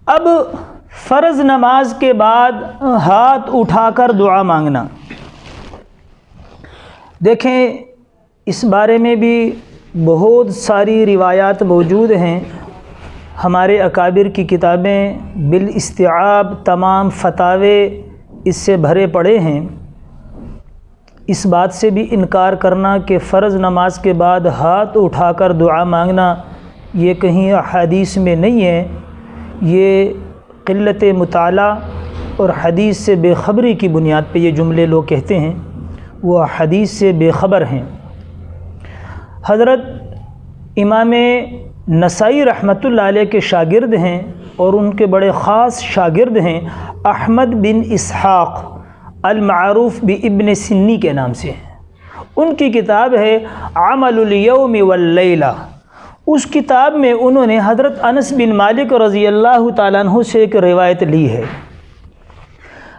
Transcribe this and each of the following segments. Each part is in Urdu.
اب فرض نماز کے بعد ہاتھ اٹھا کر دعا مانگنا، دیکھیں اس بارے میں بھی بہت ساری روایات موجود ہیں۔ ہمارے اکابر کی کتابیں بالاستیعاب تمام فتاوے اس سے بھرے پڑے ہیں۔ اس بات سے بھی انکار کرنا کہ فرض نماز کے بعد ہاتھ اٹھا کر دعا مانگنا یہ کہیں احادیث میں نہیں ہے، یہ قلت مطالعہ اور حدیث سے بے خبری کی بنیاد پہ یہ جملے لوگ کہتے ہیں، وہ حدیث سے بے خبر ہیں۔ حضرت امام نسائی رحمۃ اللہ علیہ کے شاگرد ہیں اور ان کے بڑے خاص شاگرد ہیں احمد بن اسحاق المعروف بابن سنی کے نام سے ہیں۔ ان کی کتاب ہے عمل الیوم واللیلہ۔ اس کتاب میں انہوں نے حضرت انس بن مالک رضی اللہ تعالیٰ عنہ سے ایک روایت لی ہے۔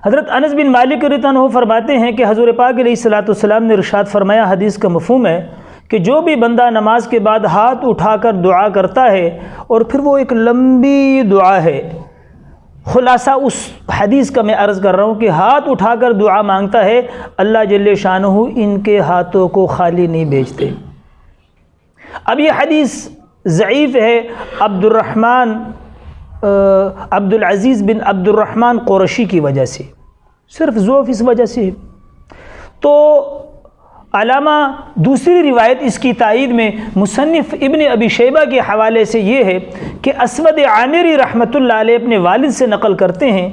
حضرت انس بن مالک رضی اللہ عنہ فرماتے ہیں کہ حضور پاک علیہ الصلوۃ والسلام نے ارشاد فرمایا، حدیث کا مفہوم ہے کہ جو بھی بندہ نماز کے بعد ہاتھ اٹھا کر دعا کرتا ہے اور پھر وہ ایک لمبی دعا ہے، خلاصہ اس حدیث کا میں عرض کر رہا ہوں کہ ہاتھ اٹھا کر دعا مانگتا ہے، اللہ جل شانہ ان کے ہاتھوں کو خالی نہیں بھیجتے۔ اب یہ حدیث ضعیف ہے عبد العزیز بن عبد الرحمن قرشی کی وجہ سے، صرف ضعف اس وجہ سے۔ تو علامہ دوسری روایت اس کی تائید میں مصنف ابن ابی شیبہ کے حوالے سے یہ ہے کہ اسود عامری رحمۃ اللہ علیہ اپنے والد سے نقل کرتے ہیں،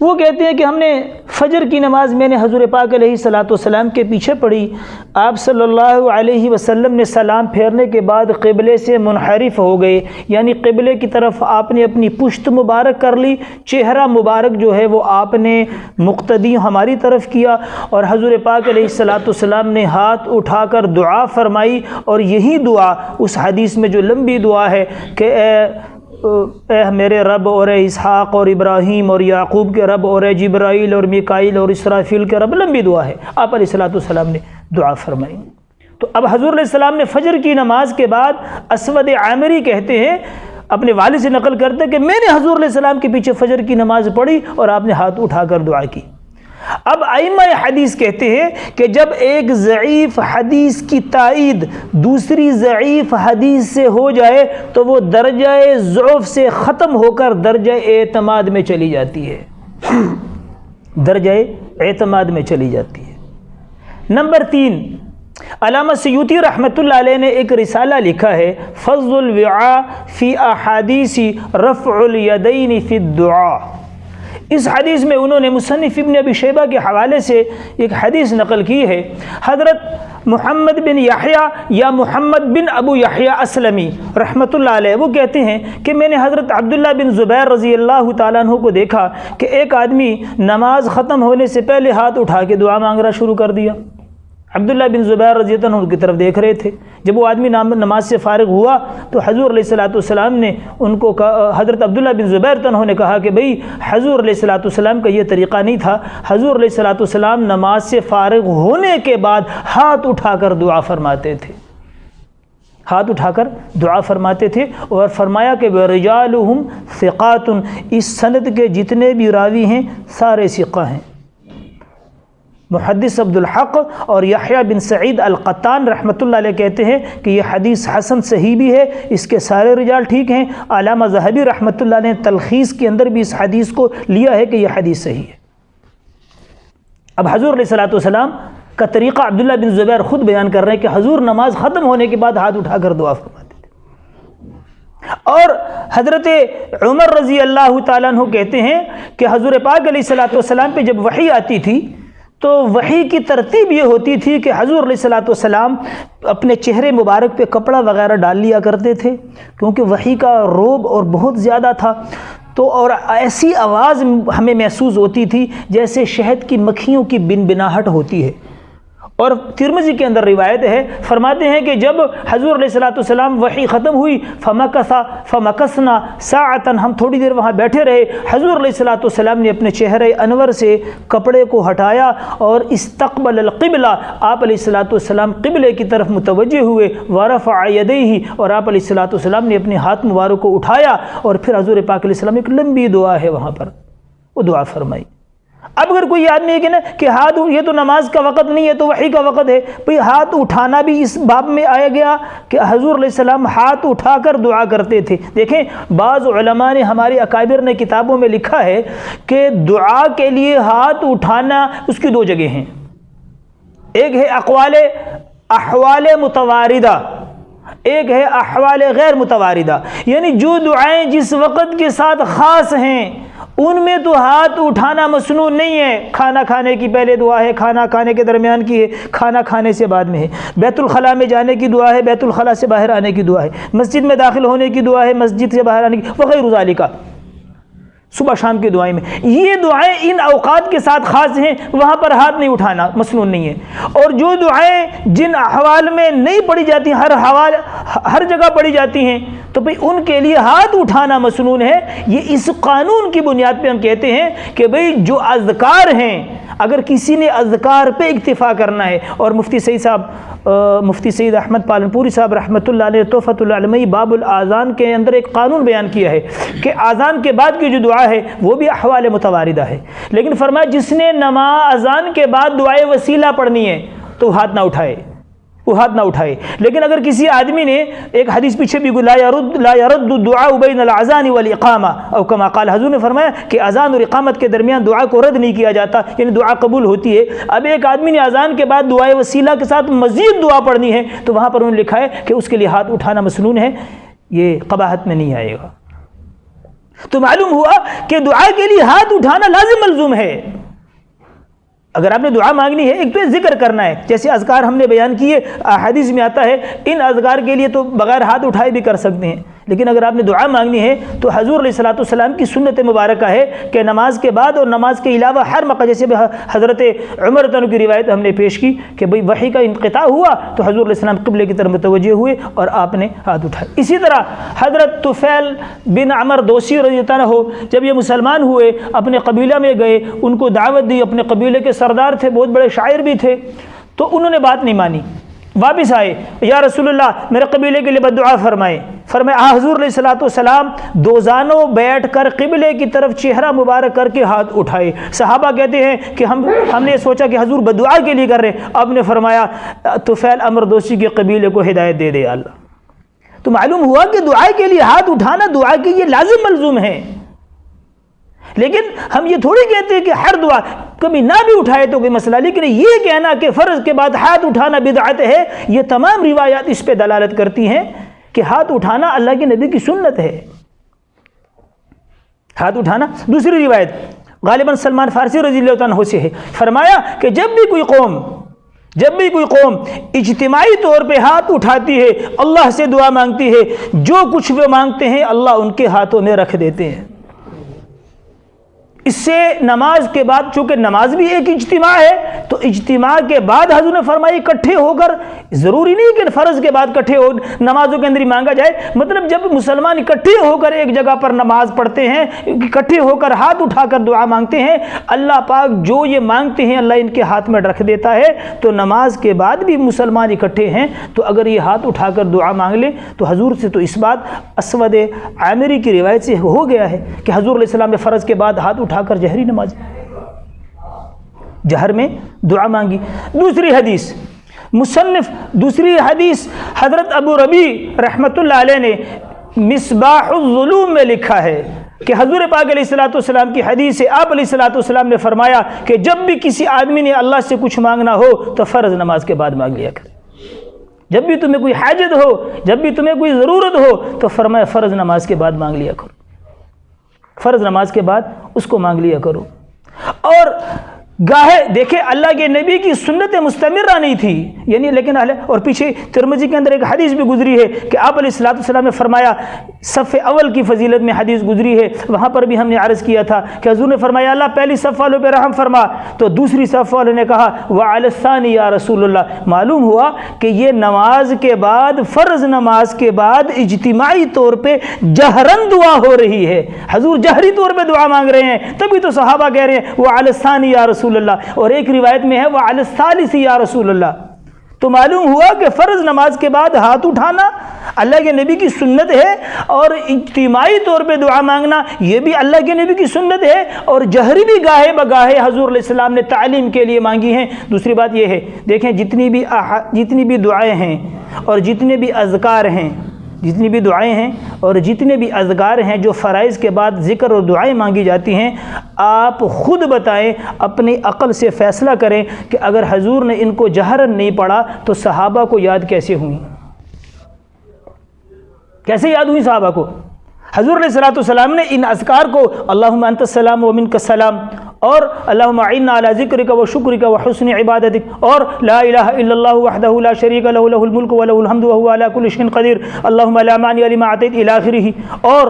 وہ کہتے ہیں کہ ہم نے فجر کی نماز میں نے حضور پاک علیہ الصلوۃ والسلام کے پیچھے پڑھی، آپ صلی اللہ علیہ وسلم نے سلام پھیرنے کے بعد قبلے سے منحرف ہو گئے، یعنی قبلے کی طرف آپ نے اپنی پشت مبارک کر لی، چہرہ مبارک جو ہے وہ آپ نے مقتدی ہماری طرف کیا، اور حضور پاک علیہ الصلوۃ والسلام نے ہاتھ اٹھا کر دعا فرمائی، اور یہی دعا اس حدیث میں جو لمبی دعا ہے کہ اے میرے رب اور اے اسحاق اور ابراہیم اور یعقوب کے رب اور اے جبرائیل اور میکائیل اور اسرافیل کے رب، لمبی دعا ہے، آپ علیہ الصلوۃ والسلام نے دعا فرمائی۔ تو اب حضور علیہ السلام نے فجر کی نماز کے بعد، اسود عامری کہتے ہیں اپنے والد سے نقل کرتے کہ میں نے حضور علیہ السلام کے پیچھے فجر کی نماز پڑھی اور آپ نے ہاتھ اٹھا کر دعا کی۔ اب ائمہ حدیث کہتے ہیں کہ جب ایک ضعیف حدیث کی تائید دوسری ضعیف حدیث سے ہو جائے تو وہ درجہ ضعف سے ختم ہو کر درجہ اعتماد میں چلی جاتی ہے، درجہ اعتماد میں چلی جاتی ہے۔ نمبر 3، علامہ سیوطی رحمۃ اللہ علیہ نے ایک رسالہ لکھا ہے فضل الوعاء فی احادیث رفع الیدین فی الدعاء۔ اس حدیث میں انہوں نے مصنف ابن ابی شیبہ کے حوالے سے ایک حدیث نقل کی ہے، حضرت محمد بن یحییٰ یا محمد بن ابو یحییٰ اسلمی رحمۃ اللہ علیہ وہ کہتے ہیں کہ میں نے حضرت عبداللہ بن زبیر رضی اللہ تعالیٰ عنہ کو دیکھا کہ ایک آدمی نماز ختم ہونے سے پہلے ہاتھ اٹھا کے دعا مانگنا شروع کر دیا۔ عبداللہ بن زبیر رضی اللہ عنہ کی طرف دیکھ رہے تھے، جب وہ آدمی نماز سے فارغ ہوا تو حضور علیہ الصلوۃ والسلام نے ان کو حضرت عبداللہ بن زبیر عنہ نے کہا کہ بھئی حضور علیہ الصلوۃ والسلام کا یہ طریقہ نہیں تھا، حضور علیہ الصلوۃ والسلام نماز سے فارغ ہونے کے بعد ہاتھ اٹھا کر دعا فرماتے تھے، ہاتھ اٹھا کر دعا فرماتے تھے، اور فرمایا کہ رجالہم ثقات، اس سند کے جتنے بھی راوی ہیں سارے ثقہ ہیں۔ محدث عبد الحق اور یحییٰ بن سعید القطان رحمۃ اللہ علیہ کہتے ہیں کہ یہ حدیث حسن صحیح بھی ہے، اس کے سارے رجال ٹھیک ہیں۔ علامہ ذہبی رحمۃ اللہ علیہ نے تلخیص کے اندر بھی اس حدیث کو لیا ہے کہ یہ حدیث صحیح ہے۔ اب حضور علیہ الصلوۃ والسلام کا طریقہ عبداللہ بن زبیر خود بیان کر رہے ہیں کہ حضور نماز ختم ہونے کے بعد ہاتھ اٹھا کر دعا فرماتے تھے، اور حضرت عمر رضی اللہ تعالیٰ عنہ کہتے ہیں کہ حضور پاک علیہ الصلوۃ والسلام پہ جب وحی آتی تھی تو وحی کی ترتیب یہ ہوتی تھی کہ حضور علیہ الصلوۃ والسلام اپنے چہرے مبارک پہ کپڑا وغیرہ ڈال لیا کرتے تھے، کیونکہ وحی کا روب اور بہت زیادہ تھا، تو اور ایسی آواز ہمیں محسوس ہوتی تھی جیسے شہد کی مکھیوں کی بنبناہٹ ہوتی ہے، اور ترمذی کے اندر روایت ہے، فرماتے ہیں کہ جب حضور علیہ الصلوۃ والسلام وحی ختم ہوئی فمکثنا ساعۃ، ہم تھوڑی دیر وہاں بیٹھے رہے، حضور علیہ الصلوۃ والسلام نے اپنے چہرے انور سے کپڑے کو ہٹایا اور استقبل القبلہ، آپ علیہ الصلوۃ والسلام قبلے کی طرف متوجہ ہوئے، ورفع یدیہ، اور آپ علیہ الصلوۃ والسلام نے اپنے ہاتھ مبارک کو اٹھایا، اور پھر حضور پاک علیہ السلام ایک لمبی دعا ہے وہاں پر، وہ دعا فرمائی۔ اب اگر کوئی آدمی ہے کہ ہاتھ، یہ تو نماز کا وقت نہیں ہے، تو وحی کا وقت ہے، بھئی ہاتھ اٹھانا بھی اس باب میں آیا گیا کہ حضور علیہ السلام ہاتھ اٹھا کر دعا کرتے تھے۔ دیکھیں بعض علماء نے، ہمارے اکابر نے کتابوں میں لکھا ہے کہ دعا کے لیے ہاتھ اٹھانا اس کی دو جگہ ہیں، ایک ہے احوال متواردہ، ایک ہے احوال غیر متواردہ، یعنی جو دعائیں جس وقت کے ساتھ خاص ہیں ان میں تو ہاتھ اٹھانا مسنون نہیں ہے۔ کھانا کھانے کی پہلے دعا ہے، کھانا کھانے کے درمیان کی ہے، کھانا کھانے سے بعد میں ہے، بیت الخلاء میں جانے کی دعا ہے، بیت الخلاء سے باہر آنے کی دعا ہے، مسجد میں داخل ہونے کی دعا ہے، مسجد سے باہر آنے کی، وغیرہ ذالک، صبح شام کی دعائیں میں، یہ دعائیں ان اوقات کے ساتھ خاص ہیں، وہاں پر ہاتھ نہیں اٹھانا مسنون نہیں ہے۔ اور جو دعائیں جن احوال میں نہیں پڑھی جاتی، ہر جگہ پڑھی جاتی ہیں، تو بھئی ان کے لیے ہاتھ اٹھانا مسنون ہے۔ یہ اس قانون کی بنیاد پہ ہم کہتے ہیں کہ بھئی جو اذکار ہیں، اگر کسی نے اذکار پہ اکتفا کرنا ہے، اور مفتی سعید احمد پالنپوری صاحب رحمۃ اللہ علیہ تحفۃ العلمی باب الاذان کے اندر ایک قانون بیان کیا ہے کہ اذان کے بعد کی جو دعا ہے وہ بھی احوال متواردہ ہے، لیکن فرمایا جس نے اذان کے بعد دعائے وسیلہ پڑھنی ہے تو ہاتھ نہ اٹھائے، لیکن اگر کسی آدمی نے، ایک حدیث پیچھے بھی لا يرد الدعاء بین الاذان والاقامہ، او کما قال، حضور نے فرمایا کہ اذان اور اقامت کے درمیان دعا کو رد نہیں کیا جاتا، یعنی دعا قبول ہوتی ہے۔ اب ایک آدمی نے اذان کے بعد دعائے وسیلہ کے ساتھ مزید دعا پڑھنی ہے، تو وہاں پر انہوں نے لکھا ہے کہ اس کے لیے ہاتھ اٹھانا مسنون ہے، یہ قباحت میں نہیں آئے گا۔ تو معلوم ہوا کہ دعا کے لیے ہاتھ اٹھانا لازم ملزوم ہے۔ اگر آپ نے دعا مانگنی ہے، ایک تو یہ ذکر کرنا ہے، جیسے اذکار ہم نے بیان کیے، حدیث میں آتا ہے ان اذکار کے لیے تو بغیر ہاتھ اٹھائے بھی کر سکتے ہیں، لیکن اگر آپ نے دعا مانگنی ہے تو حضور علیہ الصلوۃ والسلام کی سنت مبارکہ ہے کہ نماز کے بعد اور نماز کے علاوہ ہر موقع، جیسے حضرت عمر رضی اللہ عنہ کی روایت ہم نے پیش کی کہ بھئی وحی کا انقطاع ہوا تو حضور علیہ السلام قبلے کی طرف متوجہ ہوئے اور آپ نے ہاتھ اٹھائے۔ اسی طرح حضرت طفیل بن عمر دوسی رضی اللہ عنہ جب یہ مسلمان ہوئے، اپنے قبیلہ میں گئے، ان کو دعوت دی، اپنے قبیلے کے سردار تھے، بہت بڑے شاعر بھی تھے، تو انہوں نے بات نہیں مانی، واپس آئے، یا رسول اللہ میرے قبیلے کے لیے بددعا فرمائے۔ حضور علیہ الصلوۃ والسلام دوزانوں بیٹھ کر قبلے کی طرف چہرہ مبارک کر کے ہاتھ اٹھائے۔ صحابہ کہتے ہیں کہ ہم نے سوچا کہ حضور بددعا کے لیے کر رہے، اب نے فرمایا طفیل امر دوسی کے قبیلے کو ہدایت دے دے اللہ۔ تو معلوم ہوا کہ دعا کے لیے ہاتھ اٹھانا دعا کے یہ لازم ملزوم ہے، لیکن ہم یہ تھوڑی کہتے ہیں کہ ہر دعا کبھی نہ بھی اٹھائے تو کوئی مسئلہ، لیکن یہ کہنا کہ فرض کے بعد ہاتھ اٹھانا بدعت ہے، یہ تمام روایات اس پہ دلالت کرتی ہیں کہ ہاتھ اٹھانا اللہ کے نبی کی سنت ہے۔ ہاتھ اٹھانا، دوسری روایت غالباً سلمان فارسی رضی اللہ عنہ سے ہے، فرمایا کہ جب بھی کوئی قوم اجتماعی طور پہ ہاتھ اٹھاتی ہے، اللہ سے دعا مانگتی ہے، جو کچھ وہ مانگتے ہیں اللہ ان کے ہاتھوں میں رکھ دیتے ہیں۔ اس سے نماز کے بعد، چونکہ نماز بھی ایک اجتماع ہے، تو اجتماع کے بعد حضور نے فرمایا اکٹھے ہو کر، ضروری نہیں کہ فرض کے بعد اکٹھے ہو نمازوں کے اندر ہی مانگا جائے، مطلب جب مسلمان اکٹھے ہو کر ایک جگہ پر نماز پڑھتے ہیں، اکٹھے ہو کر ہاتھ اٹھا کر دعا مانگتے ہیں، اللہ پاک جو یہ مانگتے ہیں اللہ ان کے ہاتھ میں رکھ دیتا ہے۔ تو نماز کے بعد بھی مسلمان اکٹھے ہیں تو اگر یہ ہاتھ اٹھا کر دعا مانگ لیں تو حضور سے تو اس بات اسود عامری کی روایت سے ہو گیا ہے کہ حضور علیہ السلام نے فرض کے بعد ہاتھ اٹھا کر جہری نماز، جہر میں دعا مانگی۔ دوسری حدیث حضرت ابو ربیع رحمۃ اللہ علیہ نے مصباح الظلوم میں لکھا ہے کہ حضور پاک علیہ الصلوۃ والسلام کی حدیث ہے، آپ علیہ الصلوۃ والسلام نے فرمایا کہ جب بھی کسی آدمی نے اللہ سے کچھ مانگنا ہو تو فرض نماز کے بعد مانگ لیا کرے۔ جب بھی تمہیں کوئی حاجت ہو، جب بھی تمہیں کوئی ضرورت ہو تو فرمایا فرض نماز کے بعد مانگ لیا کرو، فرض نماز کے بعد اس کو مانگ لیا کرو۔ اور گاہے دیکھیں اللہ کے نبی کی سنت مستمرہ نہیں تھی، یعنی لیکن اور پیچھے ترمذی کے اندر ایک حدیث بھی گزری ہے کہ آپ علیہ الصلوۃ والسلام نے فرمایا، صف اول کی فضیلت میں حدیث گزری ہے، وہاں پر بھی ہم نے عرض کیا تھا کہ حضور نے فرمایا اللہ پہلی صف والوں پہ رحم فرما، تو دوسری صف والوں نے کہا وعلی الثانی یا رسول اللہ۔ معلوم ہوا کہ یہ نماز کے بعد، فرض نماز کے بعد اجتماعی طور پہ جہرن دعا ہو رہی ہے، حضور جہری طور پہ دعا مانگ رہے ہیں، تبھی تو صحابہ کہہ رہے ہیں وعلی الثانی یا رسول اللہ، اور ایک روایت میں ہے وعلی الثالث یا رسول اللہ۔ تو معلوم ہوا کہ فرض نماز کے بعد ہاتھ اٹھانا اللہ کے نبی کی سنت ہے، اور اجتماعی طور پہ دعا مانگنا یہ بھی اللہ کے نبی کی سنت ہے، اور جہری بھی گاہے بگاہے حضور علیہ السلام نے تعلیم کے لیے مانگی ہیں۔ دوسری بات یہ ہے، دیکھیں جتنی بھی دعائیں ہیں اور جتنے بھی اذکار ہیں، جتنی بھی دعائیں ہیں اور جتنے بھی اذکار ہیں جو فرائض کے بعد ذکر اور دعائیں مانگی جاتی ہیں، آپ خود بتائیں، اپنی عقل سے فیصلہ کریں کہ اگر حضور نے ان کو جہرن نہیں پڑھا تو صحابہ کو یاد کیسے ہوئیں؟ کیسے یاد ہوئی صحابہ کو؟ حضور علیہ الصلوۃ والسلام نے ان اذکار کو اللہم انت السلام و منک السلام، اور اللہم اعنا علی ذکرک و شکرک و حسن عبادتک، اور لا الہ الا اللہ وحدہ لا شریک لہ لہ الملک و لہ الحمد وہو علی کل شیء قدیر، اللہم لا مانع لما اعطیت الی آخرہ، اور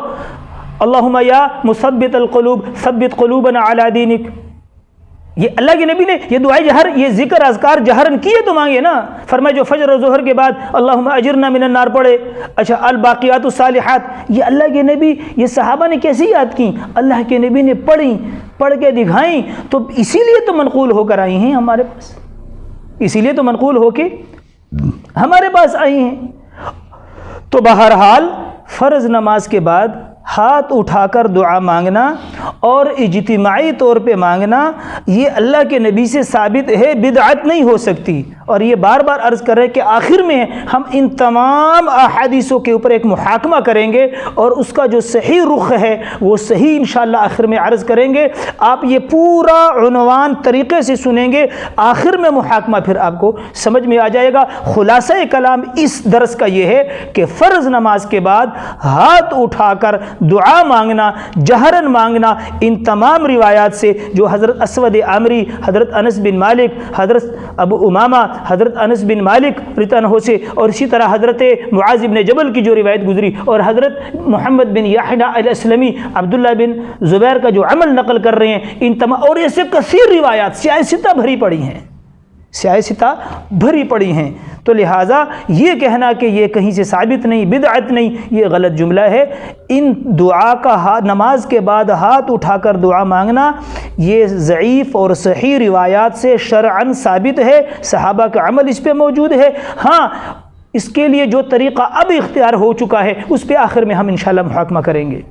اللہم یا مثبت القلوب ثبت قلوبنا علی دینک۔ یہ اللہ کے نبی نے یہ دعائیں جہر، یہ ذکر اذکار جہرن کیے تو مانگے نا، فرمایا جو فجر و ظہر کے بعد اللہم اجرنا من النار پڑھے۔ اچھا الباقیات الصالحات، یہ اللہ کے نبی، یہ صحابہ نے کیسے یاد کی؟ اللہ کے نبی نے پڑھی، پڑھ کے دکھائیں، تو اسی لیے تو منقول ہو کر آئی ہیں ہمارے پاس، اسی لیے تو منقول ہو کے ہمارے پاس آئی ہیں۔ تو بہرحال فرض نماز کے بعد ہاتھ اٹھا کر دعا مانگنا اور اجتماعی طور پہ مانگنا یہ اللہ کے نبی سے ثابت ہے، بدعت نہیں ہو سکتی۔ اور یہ بار بار عرض کر رہے ہیں کہ آخر میں ہم ان تمام احادیثوں کے اوپر ایک محاکمہ کریں گے، اور اس کا جو صحیح رخ ہے وہ صحیح انشاءاللہ آخر میں عرض کریں گے۔ آپ یہ پورا عنوان طریقے سے سنیں گے، آخر میں محاکمہ پھر آپ کو سمجھ میں آ جائے گا۔ خلاصہ کلام اس درس کا یہ ہے کہ فرض نماز کے بعد ہاتھ اٹھا کر دعا مانگنا، جہرن مانگنا، ان تمام روایات سے جو حضرت اسود عامری، حضرت انس بن مالک، حضرت ابو امامہ، حضرت انس بن مالک رضی اللہ عنہ سے، اور اسی طرح حضرت معاذ بن جبل کی جو روایت گزری، اور حضرت محمد بن یحییٰ الاسلمی، عبداللہ بن زبیر کا جو عمل نقل کر رہے ہیں، ان تمام اور ایسے کثیر روایات سیاہ ستہ بھری پڑی ہیں، سیاہ ستہ بھری پڑی ہیں۔ تو لہٰذا یہ کہنا کہ یہ کہیں سے ثابت نہیں، بدعت نہیں، یہ غلط جملہ ہے۔ ان دعا کا نماز کے بعد ہاتھ اٹھا کر دعا مانگنا یہ ضعیف اور صحیح روایات سے شرعاً ثابت ہے، صحابہ کا عمل اس پہ موجود ہے۔ ہاں اس کے لیے جو طریقہ اب اختیار ہو چکا ہے اس پہ آخر میں ہم انشاءاللہ محاکمہ کریں گے۔